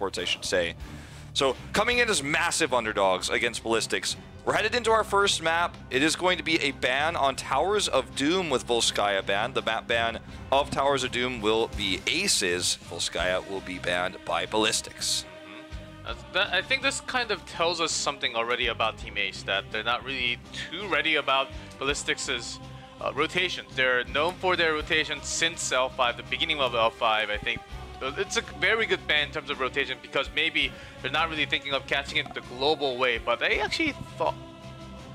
supports, I should say. So coming in as massive underdogs against Ballistix, we're headed into our first map. It is going to be a ban on Towers of Doom with Volskaya banned. The map ban of Towers of Doom will be Ace's. Volskaya will be banned by Ballistix. I think this kind of tells us something already about Team Ace, that they're not really too ready about Ballistix's rotations. They're known for their rotations since L5, the beginning of L5. I think it's a very good ban in terms of rotation because maybe they're not really thinking of catching it the global way, but they actually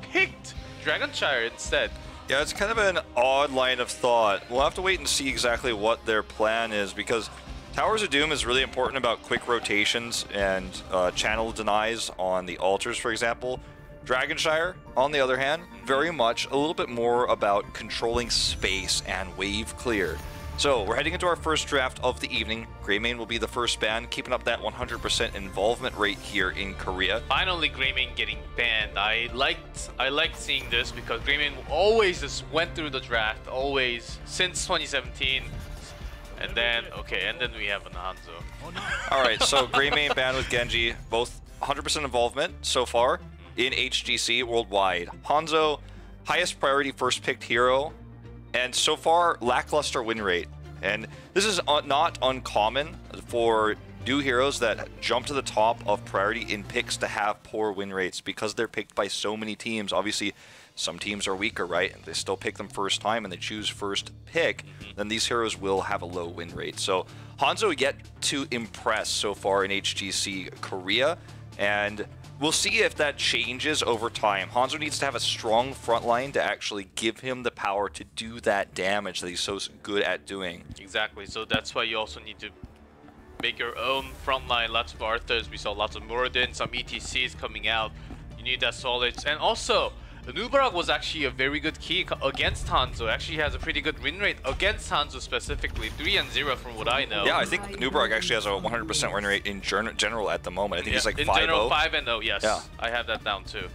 picked Dragonshire instead. Yeah, it's kind of an odd line of thought. We'll have to wait and see exactly what their plan is, because Towers of Doom is really important about quick rotations and channel denies on the altars, for example. Dragonshire, on the other hand, very much a little bit more about controlling space and wave clear. So we're heading into our first draft of the evening. Greymane will be the first ban, keeping up that 100% involvement rate here in Korea. Finally, Greymane getting banned. I liked seeing this because Greymane always just went through the draft, always since 2017. And then, okay, and then we have an Hanzo. Alright, so Greymane banned with Genji, both 100% involvement so far in HGC worldwide. Hanzo, highest priority first picked hero, and so far, lackluster win rate. And this is not uncommon for new heroes that jump to the top of priority in picks to have poor win rates because they're picked by so many teams. Obviously, some teams are weaker, right? And they still pick them first time and they choose first pick, then these heroes will have a low win rate. So Hanzo yet to impress so far in HGC Korea, and we'll see if that changes over time. Hanzo needs to have a strong front line to actually give him the power to do that damage that he's so good at doing. Exactly, so that's why you also need to make your own front line. Lots of Arthurs, we saw lots of Muradin, some ETCs coming out. You need that solid. And also, Nubarak was actually a very good key against Hanzo. Actually has a pretty good win rate against Hanzo specifically, 3-0 from what I know. Yeah, I think Nubarak actually has a 100% win rate in general at the moment. I think he's like 5-0. In general, 5-0, yes. Yeah. I have that down too.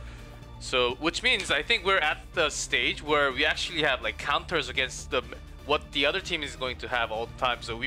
So, which means I think we're at the stage where we actually have like counters against what the other team is going to have all the time. So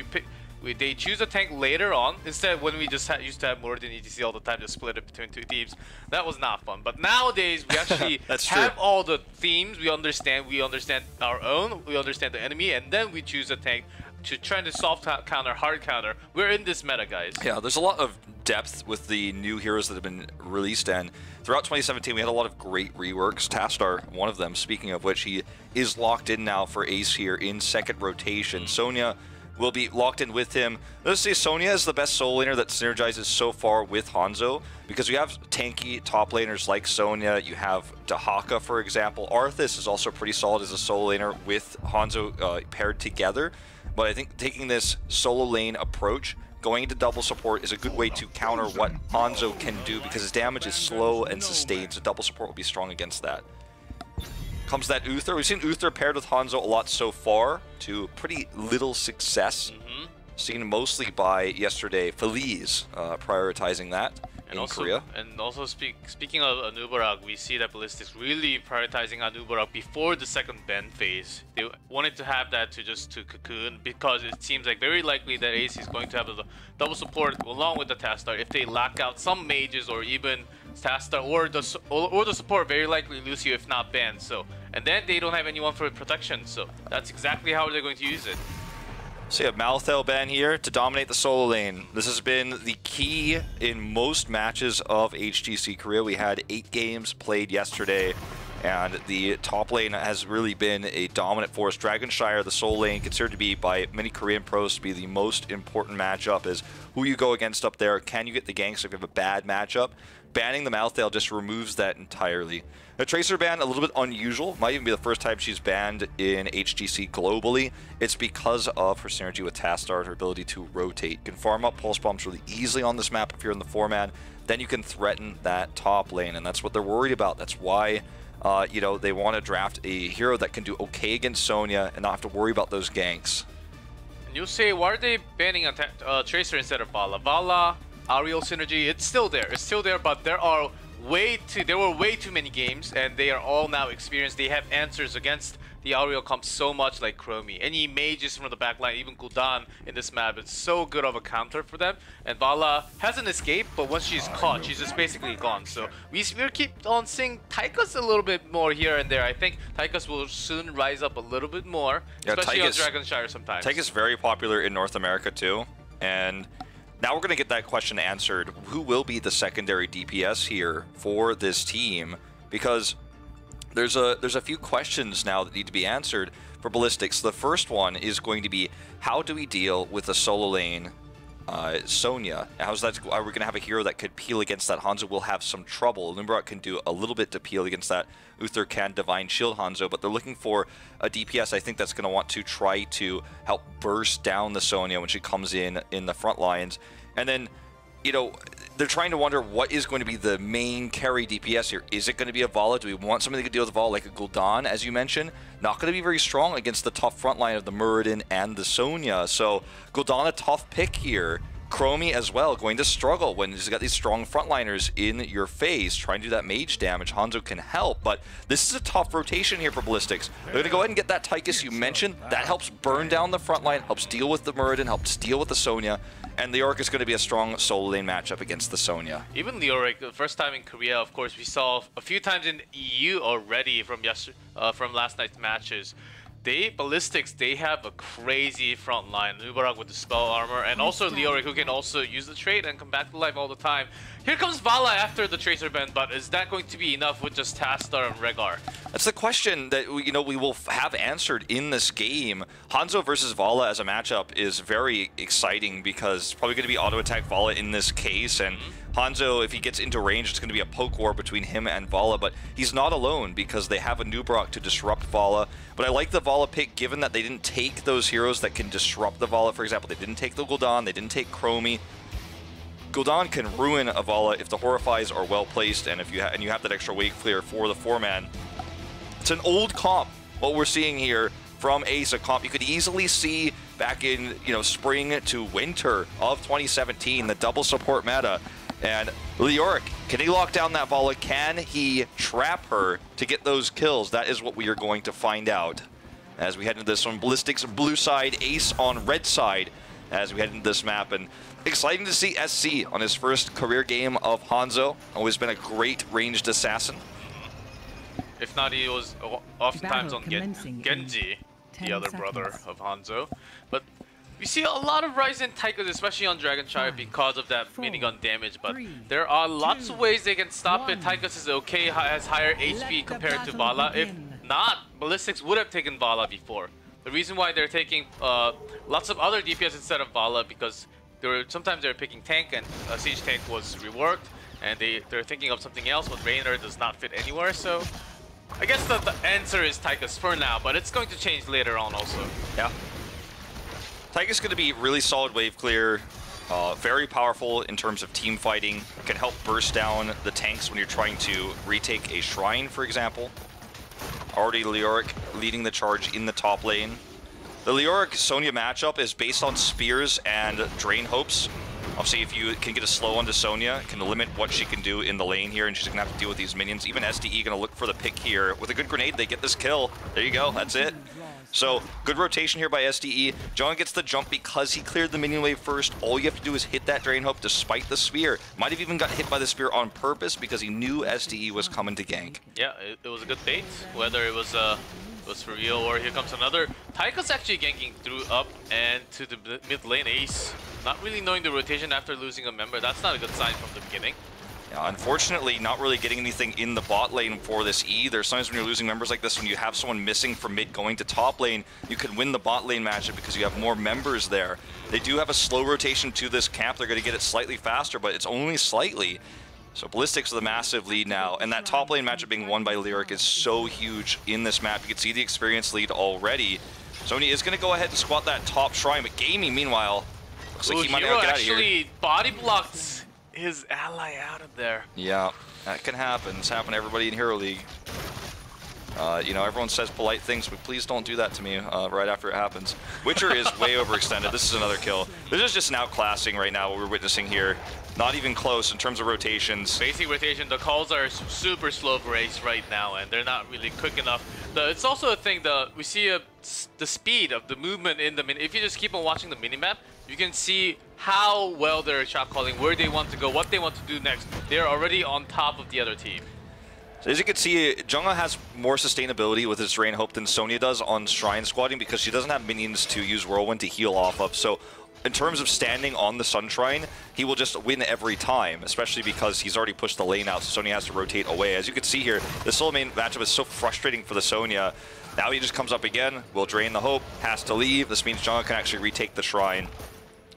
they choose a tank later on, instead when we just used to have Muradin ETC all the time to split it between two teams. That was not fun. But nowadays we actually have all the themes. We understand our own, we understand the enemy, and then we choose a tank to try to soft counter, hard counter. We're in this meta, guys. Yeah, there's a lot of depth with the new heroes that have been released, and throughout 2017 we had a lot of great reworks. Tastar, one of them, speaking of which, he is locked in now for Ace here in second rotation. Sonya will be locked in with him. Let's say Sonya is the best solo laner that synergizes so far with Hanzo, because we have tanky top laners like Sonya, you have Dahaka, for example. Arthas is also pretty solid as a solo laner with Hanzo paired together, but I think taking this solo lane approach, going into double support, is a good way to counter what Hanzo can do, because his damage is slow and sustained, so double support will be strong against that. Comes that Uther. We've seen Uther paired with Hanzo a lot so far, to pretty little success. Seen mostly by yesterday Feliz prioritizing that in Korea. And also speaking of Nubarak, we see that Ballistix really prioritizing Nubarak before the second ban phase. They wanted to have that to cocoon, because it seems like very likely that Ace is going to have the double support along with the Tastar. If they lock out some mages or even Tastar or the support, very likely Lucio if not banned. So, and then they don't have anyone for protection. So that's exactly how they're going to use it. So you have Malthel ban here to dominate the solo lane. This has been the key in most matches of HGC Korea. We had 8 games played yesterday, and the top lane has really been a dominant force. Dragonshire, the solo lane, considered to be by many Korean pros to be the most important matchup, is who you go against up there. Can you get the ganks if you have a bad matchup? Banning the Malthel just removes that entirely. A Tracer ban, a little bit unusual. Might even be the first time she's banned in HGC globally. It's because of her synergy with Tastar, her ability to rotate. You can farm up pulse bombs really easily on this map if you're in the 4-man. Then you can threaten that top lane, and that's what they're worried about. That's why you know, they want to draft a hero that can do okay against Sonya and not have to worry about those ganks. And you'll say, why are they banning a Tracer instead of Vala? Vala, Ariel synergy, it's still there. It's still there, but there are there were way too many games, and they are all now experienced. They have answers against the aerial comp so much, like Chromie. Any mages from the backline, even Gul'dan in this map, it's so good of a counter for them. And Vala hasn't escaped, but once she's caught, she's just basically gone. So we keep on seeing Tychus a little bit more here and there. I think Tychus will soon rise up a little bit more, especially on Dragonshire sometimes. Tychus is very popular in North America too, and now we're going to get that question answered. Who will be the secondary DPS here for this team? Because there's a few questions now that need to be answered for Ballistix. The first one is going to be, how do we deal with the solo lane Sonya? Are we going to have a hero that could peel against that? Hanzo will have some trouble. Limberock can do a little bit to peel against that. Uther can Divine Shield Hanzo, but they're looking for a DPS, I think, that's going to want to try to help burst down the Sonya when she comes in the front lines. And then, you know, they're trying to wonder what is going to be the main carry DPS here. Is it going to be a Vala? Do we want somebody that can deal with Vala like a Gul'dan, as you mentioned? Not going to be very strong against the tough front line of the Muradin and the Sonya. So Gul'dan a tough pick here. Chromie as well, going to struggle when he's got these strong frontliners in your face, trying to do that mage damage. Hanzo can help, but this is a tough rotation here for Ballistix. They're going to go ahead and get that Tychus you mentioned. That helps burn down the front line, helps deal with the Muradin, helps deal with the Sonya, and Leoric is going to be a strong solo lane matchup against the Sonya. Even Leoric, the first time in Korea, of course, we saw a few times in EU already from last night's matches. Ballistix, they have a crazy front line. Nubarak with the spell armor, and also Leoric, who can also use the trait and come back to life all the time. Here comes Vala after the Tracer Bend, but is that going to be enough with just Tastar and Rehgar? That's the question that we will have answered in this game. Hanzo versus Vala as a matchup is very exciting because it's probably going to be auto attack Vala in this case, and Hanzo, if he gets into range, it's going to be a poke war between him and Vala, but he's not alone because they have a Nubarak to disrupt Vala. But I like the Vala pick given that they didn't take those heroes that can disrupt the Vala. For example, they didn't take the Gul'dan, they didn't take Chromie. Gul'dan can ruin a Vala if the Horrifies are well placed, and if you have that extra wave clear for the 4-man. It's an old comp, what we're seeing here from Ace, a comp you could easily see back in spring to winter of 2017, the double support meta. And Leoric, can he lock down that Vala? Can he trap her to get those kills? That is what we are going to find out as we head into this one. Ballistix blue side, Ace on red side as we head into this map. And exciting to see SC on his first career game of Hanzo. Always been a great ranged assassin. If not, he was oftentimes on Genji, the other brother of Hanzo. But we see a lot of rise in Tychus, especially on Dragonshire, because of that minigun damage, but there are lots of ways they can stop it. Tychus is okay, has higher HP compared to Vala. If not, Ballistix would have taken Vala before. The reason why they're taking lots of other DPS instead of Vala, because sometimes they're picking tank, and Siege Tank was reworked, and they're thinking of something else, but Raynor does not fit anywhere, so I guess the answer is Tychus for now, but it's going to change later on also. Yeah. Tychus is going to be really solid wave clear, very powerful in terms of team fighting, can help burst down the tanks when you're trying to retake a shrine, for example. Already Leoric leading the charge in the top lane. The Leoric-Sonya matchup is based on spears and drain hopes. Obviously, if you can get a slow onto Sonya, it can limit what she can do in the lane here, and she's going to have to deal with these minions. Even SDE going to look for the pick here. With a good grenade, they get this kill. There you go, that's it. So, good rotation here by SDE. John gets the jump because he cleared the minion wave first. All you have to do is hit that Drain Hope despite the spear. Might have even got hit by the spear on purpose because he knew SDE was coming to gank. Yeah, it was a good bait, whether it was for real or here comes another. Tychus actually ganking through up and to the mid lane. Ace not really knowing the rotation after losing a member. That's not a good sign from the beginning. Yeah, unfortunately, not really getting anything in the bot lane for this either. Sometimes when you're losing members like this, when you have someone missing from mid going to top lane, you can win the bot lane matchup because you have more members there. They do have a slow rotation to this camp. They're going to get it slightly faster, but it's only slightly. So Ballistix with a massive lead now, and that top lane matchup being won by Leoric is so huge in this map. You can see the experience lead already. Sony is going to go ahead and squat that top shrine, but Gaming, meanwhile, looks like he might not get out of here. Actually body blocked his ally out of there. Yeah, that can happen. It's happened to everybody in Hero League. You know, everyone says polite things, but please don't do that to me right after it happens. Witcher is way overextended. This is another kill. This is just an outclassing right now, what we're witnessing here. Not even close in terms of rotations. Basic rotation, the calls are super slow for Ace right now, and they're not really quick enough. It's also a thing that we see the speed of the movement in the mini. If you just keep on watching the minimap, you can see how well they're shot calling, where they want to go, what they want to do next. They're already on top of the other team. So as you can see, Jungha has more sustainability with his Drain Hope than Sonya does on Shrine squatting because she doesn't have minions to use Whirlwind to heal off of. So in terms of standing on the Sun Shrine, he will just win every time, especially because he's already pushed the lane out, so Sonya has to rotate away. As you can see here, the solo main matchup is so frustrating for the Sonya. Now he just comes up again, will drain the Hope, has to leave. This means Jungha can actually retake the Shrine.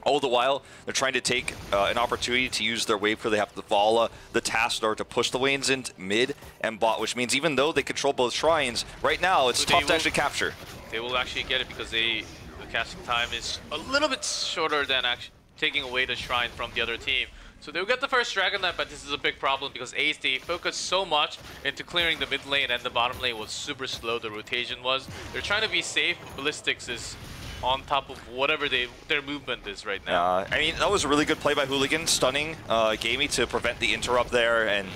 All the while, they're trying to take an opportunity to use their wave clear. They have the Vala, the Tassadar to push the lanes into mid and bot, which means even though they control both shrines, right now it's tough to actually capture. They will actually get it because the casting time is a little bit shorter than actually taking away the shrine from the other team. So they'll get the first Dragon Knight, but this is a big problem because Ace, they focused so much into clearing the mid lane and the bottom lane was super slow, the rotation was. They're trying to be safe, but Ballistix is on top of whatever their movement is right now. I mean, that was a really good play by Hooligan, stunning Gamey to prevent the interrupt there, and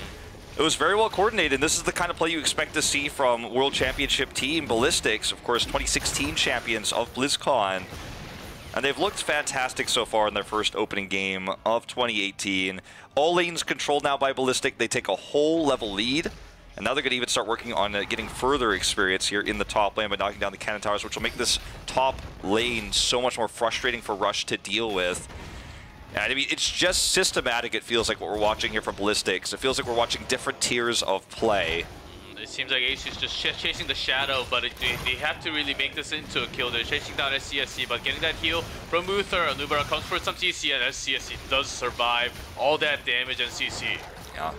it was very well coordinated. This is the kind of play you expect to see from World Championship team Ballistix, of course 2016 champions of BlizzCon. And they've looked fantastic so far in their first opening game of 2018. All lanes controlled now by Ballistix. They take a whole level lead. And now they're going to even start working on getting further experience here in the top lane by knocking down the cannon towers, which will make this top lane so much more frustrating for Rush to deal with. And I mean, it's just systematic, it feels like, what we're watching here from Ballistix. It feels like we're watching different tiers of play. It seems like Ace is just chasing the shadow, but they have to really make this into a kill. They're chasing down SCSC, but getting that heal from Uther. Anubara comes for some CC, and SCSC does survive all that damage and CC. Yeah.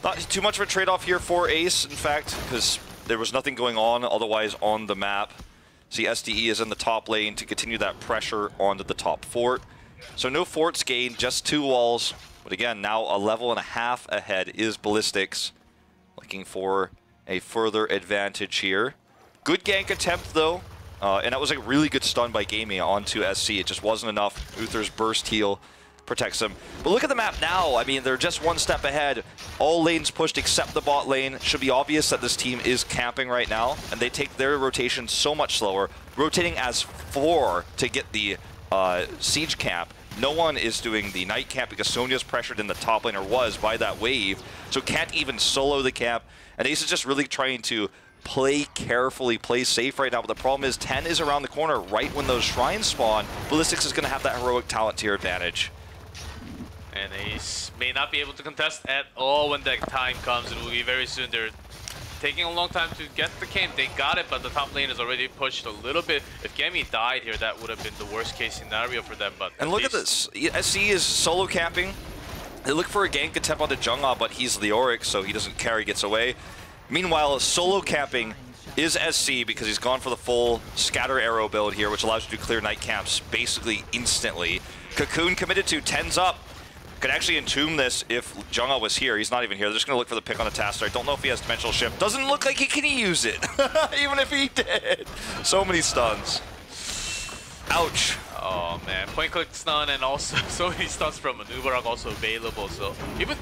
Not too much of a trade-off here for Ace, in fact, because there was nothing going on otherwise on the map. See, SDE is in the top lane to continue that pressure onto the top fort. So no forts gained, just 2 walls. But again, now a level and a half ahead is Ballistix. Looking for a further advantage here. Good gank attempt, though. And that was a really good stun by Gamey onto SC. It just wasn't enough. Uther's burst heal protects them. But look at the map now. I mean, they're just one step ahead. All lanes pushed except the bot lane. Should be obvious that this team is camping right now, and they take their rotation so much slower, rotating as 4 to get the siege camp. No one is doing the night camp because Sonya's pressured in the top lane, or was, by that wave, so can't even solo the camp. And Ace is just really trying to play carefully, play safe right now, but the problem is 10 is around the corner right when those shrines spawn. Ballistix is going to have that heroic talent tier advantage. And Ace may not be able to contest at all when that time comes. It will be very soon. They're taking a long time to get the camp. They got it, but the top lane is already pushed a little bit. If Gamey died here, that would have been the worst case scenario for them. But and look at this. SC is solo camping. They look for a gank attempt onto Jungha, but he's Leoric, so he doesn't carry, gets away. Meanwhile, solo camping is SC because he's gone for the full scatter arrow build here, which allows you to clear night camps basically instantly. Cocoon committed to, 10's up. Could actually entomb this if Jungha was here. He's not even here. They're just going to look for the pick on the Tassadar. I don't know if he has Dimensional Shift. Doesn't look like he can use it, even if he did. So many stuns. Ouch. Oh man, point click stun and also so many stuns from Anubara also available. So even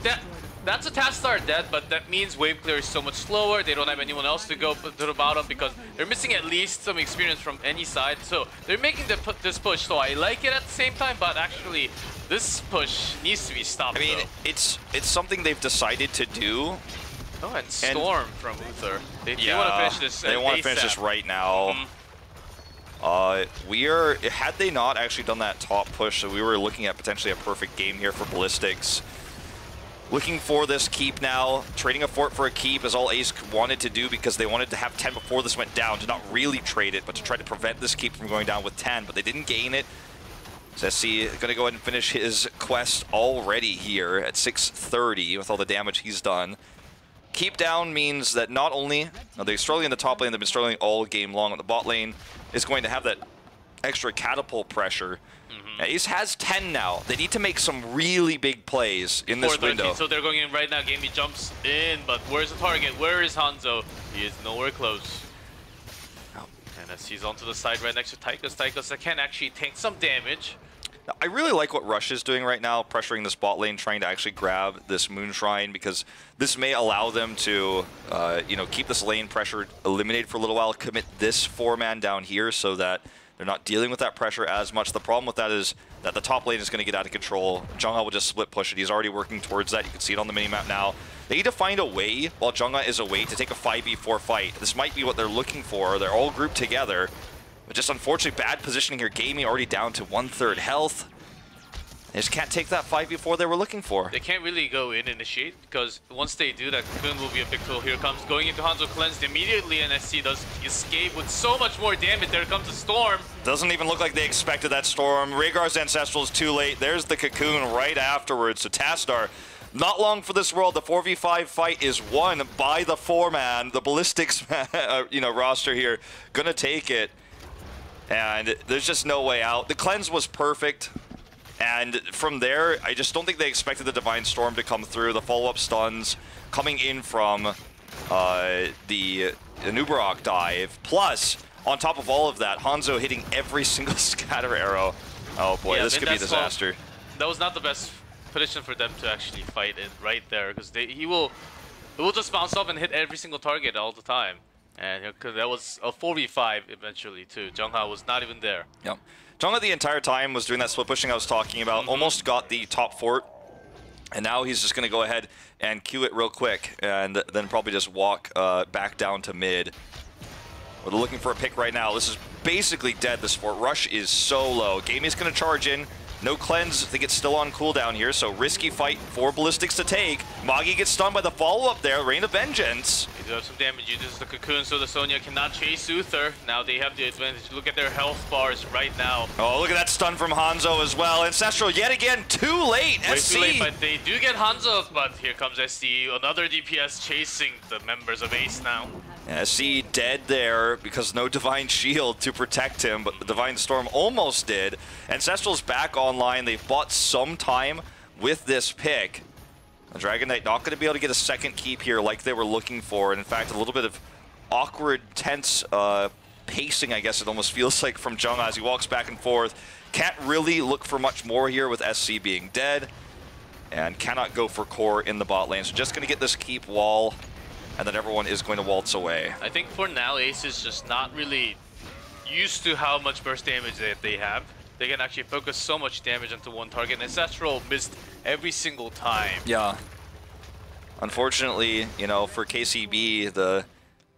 that's a Tassadar dead, but that means wave clear is so much slower. They don't have anyone else to go to the bottom because they're missing at least some experience from any side. So they're making this push. So I like it at the same time, but actually this push needs to be stopped. I mean, it's something they've decided to do. Oh, and Storm from Uther. They want to finish this. They want to finish this right now. Had they not actually done that top push, so we were looking at potentially a perfect game here for Ballistix. Looking for this keep now. Trading a fort for a keep is all Ace wanted to do because they wanted to have 10 before this went down, to not really trade it, but to try to prevent this keep from going down with 10, but they didn't gain it. So SC going to go ahead and finish his quest already here at 6:30 with all the damage he's done. Keep down means that not only are they struggling in the top lane, they've been struggling all game long on the bot lane, is going to have that extra catapult pressure. Ace has 10 now. They need to make some really big plays in this window. So they're going in right now. Gamey jumps in, but where's the target? Where is Hanzo? He is nowhere close. And as he's onto the side right next to Tychus, Tychus can actually take some damage. I really like what Rush is doing right now, pressuring this bot lane, trying to actually grab this Moonshine, because this may allow them to, you know, keep this lane pressure eliminated for a little while, commit this 4-man down here so that they're not dealing with that pressure as much. The problem with that is that the top lane is going to get out of control. Jungha will just split push it. He's already working towards that. You can see it on the minimap now. They need to find a way, while Jungha is away, to take a 5v4 fight. This might be what they're looking for. They're all grouped together. But just unfortunately bad positioning here. Gaming already down to 1/3 health. They just can't take that 5v4 they were looking for. They can't really go in initiate, because once they do that, Cocoon will be a big tool. Here comes going into Hanzo cleansed immediately, and SC does escape with so much more damage. There comes the Storm. Doesn't even look like they expected that Storm. Rhaegar's Ancestral is too late. There's the Cocoon right afterwards. So Tastar, not long for this world. The 4v5 fight is won by the 4-man. The Ballistix you know, roster here gonna take it. And there's just no way out. The cleanse was perfect. And from there, I just don't think they expected the Divine Storm to come through. The follow-up stuns coming in from the Nubarok dive. Plus, on top of all of that, Hanzo hitting every single scatter arrow. Oh boy, yeah, this could be a disaster. That was not the best position for them to actually fight it right there, because it will just bounce off and hit every single target all the time. And that was a 4v5 eventually too. Jungha was not even there. Yep. Jungha the entire time was doing that split pushing I was talking about. Almost got the top fort. And now he's just going to go ahead and queue it real quick. And then probably just walk back down to mid. We're looking for a pick right now. This is basically dead, this fort. Rush is so low. Gamey's going to charge in. No cleanse. I think it's still on cooldown here, so risky fight for Ballistix to take. Magi gets stunned by the follow-up there. Rain of Vengeance. They do have some damage. Uses the Cocoon, so the Sonya cannot chase Uther. Now they have the advantage. Look at their health bars right now. Oh, look at that stun from Hanzo as well. Ancestral yet again, too late. Way SC. too late, but they do get Hanzo. But here comes SC, another DPS chasing the members of Ace now. SC dead there because no Divine Shield to protect him, but the Divine Storm almost did. Ancestral's back online. They've bought some time with this pick. The Dragon Knight not going to be able to get a second keep here like they were looking for. And in fact, a little bit of awkward, tense pacing, I guess it almost feels like, from Jungha as he walks back and forth. Can't really look for much more here with SC being dead. And cannot go for core in the bot lane. So just going to get this keep wall. And then everyone is going to waltz away. I think for now, Ace is just not really used to how much burst damage that they have. They can actually focus so much damage onto one target, and Ancestral missed every single time. Yeah. Unfortunately, you know, for KCB, the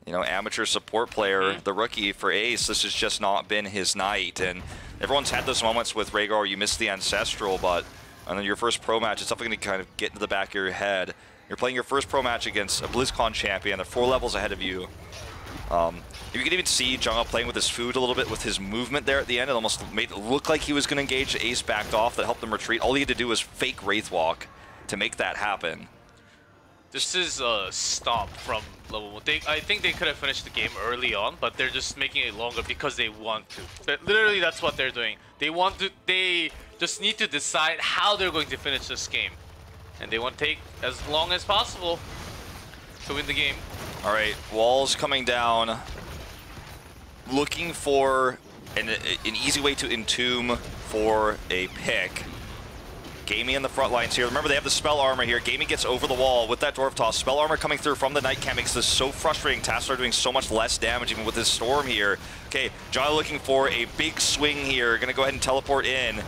amateur support player, the rookie for Ace, this has just not been his night. And everyone's had those moments with Rhaegar where you miss the Ancestral, but on your first pro match, it's definitely going to kind of get into the back of your head. You're playing your first pro match against a BlizzCon champion. They're 4 levels ahead of you. You can even see Jungha playing with his food a little bit with his movement there at the end. It almost made it look like he was going to engage. Ace backed off. That helped him retreat. All he had to do was fake Wraith Walk to make that happen. This is a stomp from level 1. I think they could have finished the game early on, but they're just making it longer because they want to. But literally, that's what they're doing. They just need to decide how they're going to finish this game. And they want to take as long as possible to win the game. All right, walls coming down. Looking for an easy way to entomb for a pick. Gamey in the front lines here. Remember, they have the spell armor here. Gamey gets over the wall with that dwarf toss. Spell armor coming through from the Nightcap makes this so frustrating. Tastar doing so much less damage even with his storm here. Okay, Jai looking for a big swing here. Gonna go ahead and teleport in.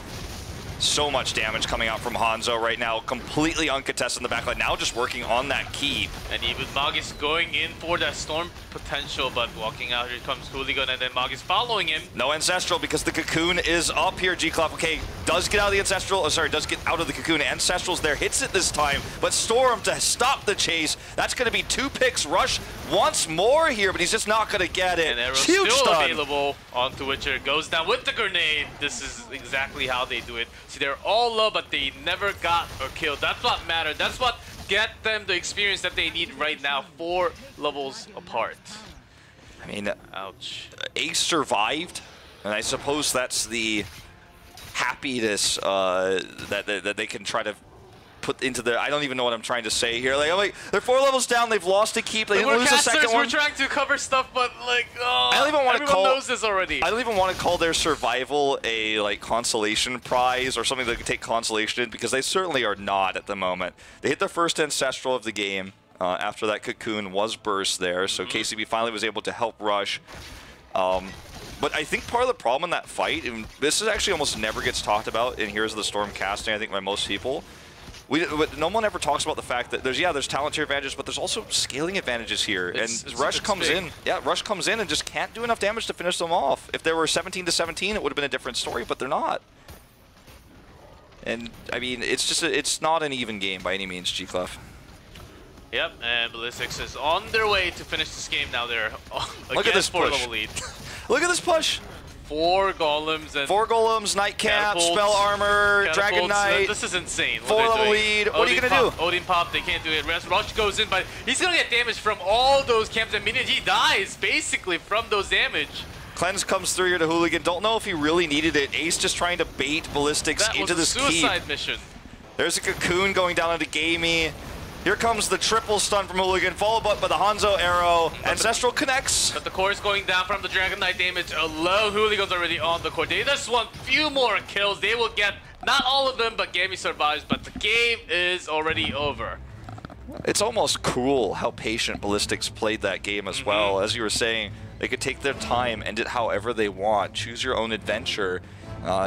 So much damage coming out from Hanzo right now. Completely uncontested in the backline. Now just working on that keep. And even Magis going in for that storm potential, but walking out. Here comes Hooligan, and then Magis following him. No Ancestral because the Cocoon is up here. G-Clef, okay, does get out of the Ancestral. Oh, sorry, does get out of the Cocoon. Ancestral's there, hits it this time. But Storm to stop the chase. That's going to be 2 picks. Rush wants more here, but he's just not going to get it. And Arrow's Huge still stun. available onto Witcher. Goes down with the grenade. This is exactly how they do it. See, they're all low, but they never got a kill. That's what mattered. That's what get them the experience that they need right now, 4 levels apart. I mean, ouch. Ace survived, and I suppose that's the happiness that they can try to put into their. I don't even know what I'm trying to say here. Like they're 4 levels down. They've lost a keep. They didn't lose the second one. We're trying to cover stuff, but like, I don't even want to call. Knows this already. I don't even want to call their survival a like consolation prize or something they could take consolation in, because they certainly are not at the moment. They hit their first ancestral of the game after that cocoon was burst there, so KCB finally was able to help rush. But I think part of the problem in that fight, and this is actually almost never gets talked about in Heroes of the Storm casting, I think, by most people. No one ever talks about the fact that there's talent tier advantages, but there's also scaling advantages here. Rush comes in. Yeah, Rush comes in and just can't do enough damage to finish them off. If they were 17-17, it would have been a different story, but they're not. And I mean, it's just it's not an even game by any means, G-Clef. Yep, and Ballistix is on their way to finish this game now. They're Look at this 4-level lead. Look at this push. 4 golems and 4 golems, Nightcap, Spell Armor, Dragon Knight. This is insane. 4-level lead. What are you gonna do? Odin pop. They can't do it. Rush goes in, but he's gonna get damage from all those camps. And he dies basically from those damage. Cleanse comes through here to Hooligan. Don't know if he really needed it. Ace just trying to bait Ballistix into this keep. Suicide mission. There's a cocoon going down into Gamey. Here comes the triple stun from Hooligan, followed up by the Hanzo arrow. Ancestral connects. But the core is going down from the Dragon Knight damage alone. Hooligan's already on the core. They just want a few more kills. They will get, not all of them, but Gamey survives. But the game is already over. It's almost cool how patient Ballistix played that game as well. As you were saying, they could take their time, end it however they want. Choose your own adventure.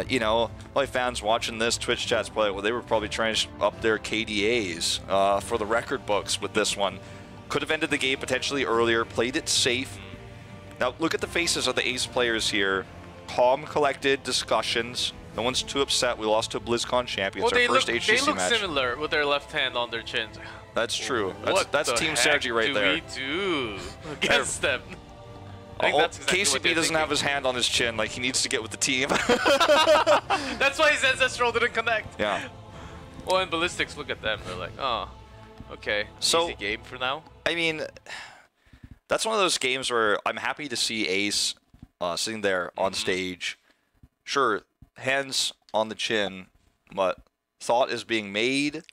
You know, my fans watching this, Twitch chat's probably, well, they were probably trying to up their KDAs for the record books with this one. Could have ended the game potentially earlier, played it safe. Now, look at the faces of the Ace players here. Calm, collected discussions. No one's too upset. We lost to a BlizzCon champion. It's our first HGC match. They look similar with their left hand on their chins. That's true. That's Team Sergi right there. What do we do against them? I think that's exactly KCB doesn't have his hand on his chin, like he needs to get with the team. That's why his ancestral didn't connect. Yeah. Well, and Ballistix, look at them. They're like, oh, okay, so, easy game for now. I mean, that's one of those games where I'm happy to see Ace sitting there on stage. Sure, hands on the chin, but thought is being made.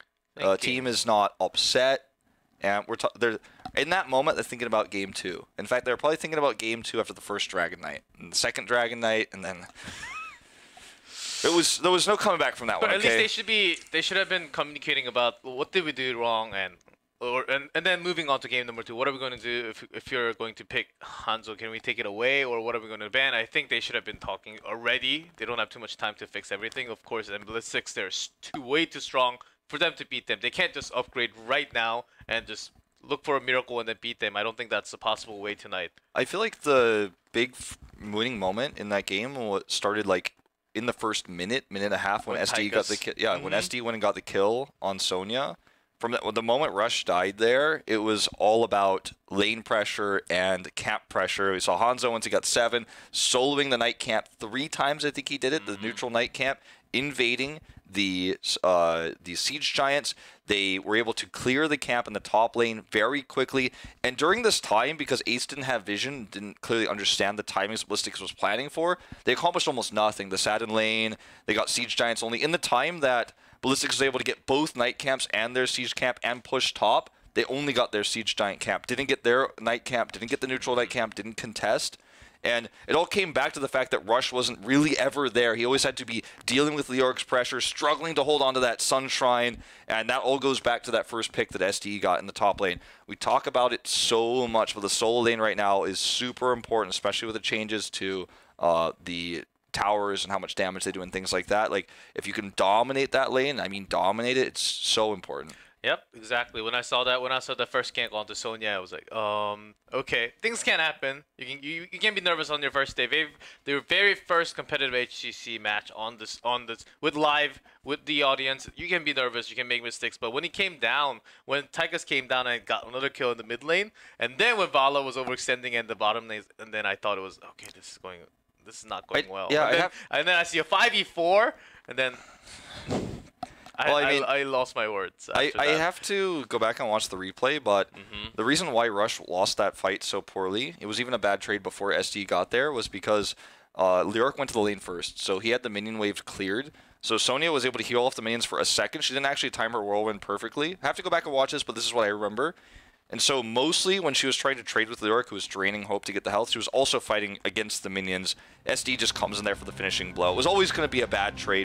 Team is not upset, and they're in that moment. They're thinking about game 2. In fact, they're probably thinking about game 2 after the first Dragon Knight, and the second Dragon Knight, and then there was no coming back from that one. But at least they should have been communicating about what did we do wrong, and then moving on to game number 2. What are we going to do if you're going to pick Hanzo? Can we take it away, or what are we going to ban? I think they should have been talking already. They don't have too much time to fix everything. Of course, and Ballistix, they're way too strong for them to beat them. They can't just upgrade right now and just look for a miracle and then beat them. I don't think that's a possible way tonight. I feel like the big winning moment in that game started like in the first minute and a half when SD got the kill. Yeah, when SD went and got the kill on Sonya. From the moment Rush died there, it was all about lane pressure and camp pressure. We saw Hanzo once he got 7, soloing the Night Camp 3 times. I think he did it. The neutral Night Camp, invading the Siege Giants. They were able to clear the camp in the top lane very quickly. And during this time, because Ace didn't have vision, didn't clearly understand the timings Ballistix was planning for, they accomplished almost nothing. The Saturn lane, they got Siege Giants only. In the time that Ballistix was able to get both Night Camps and their Siege Camp and push top, they only got their Siege Giant camp. Didn't get their Night Camp, didn't get the neutral Night Camp, didn't contest. And it all came back to the fact that Rush wasn't really ever there. He always had to be dealing with Leoric's pressure, struggling to hold on to that Sun Shrine, and that all goes back to that first pick that SDE got in the top lane. We talk about it so much, but the solo lane right now is super important, especially with the changes to the towers and how much damage they do and things like that. Like, if you can dominate that lane, I mean dominate it, it's so important. Yep, exactly. When I saw the first gank onto Sonya, I was like, okay, things can happen. You can be nervous on your first day. Their very first competitive HGC match on this with the audience. You can be nervous, you can make mistakes. But when he came down, when Tychus came down and got another kill in the mid lane, and then when Vala was overextending in the bottom lane, and then I thought it was okay. This is not going well. Yeah, and then I see a 5v4, and then. Well, I lost my words. I have to go back and watch the replay, but the reason why Rush lost that fight so poorly, it was even a bad trade before SD got there, was because Lyric went to the lane first, so he had the minion wave cleared. So Sonya was able to heal off the minions for a second. She didn't actually time her whirlwind perfectly. I have to go back and watch this, but this is what I remember. And so mostly when she was trying to trade with Lyric, who was draining Hope to get the health, she was also fighting against the minions. SD just comes in there for the finishing blow. It was always going to be a bad trade.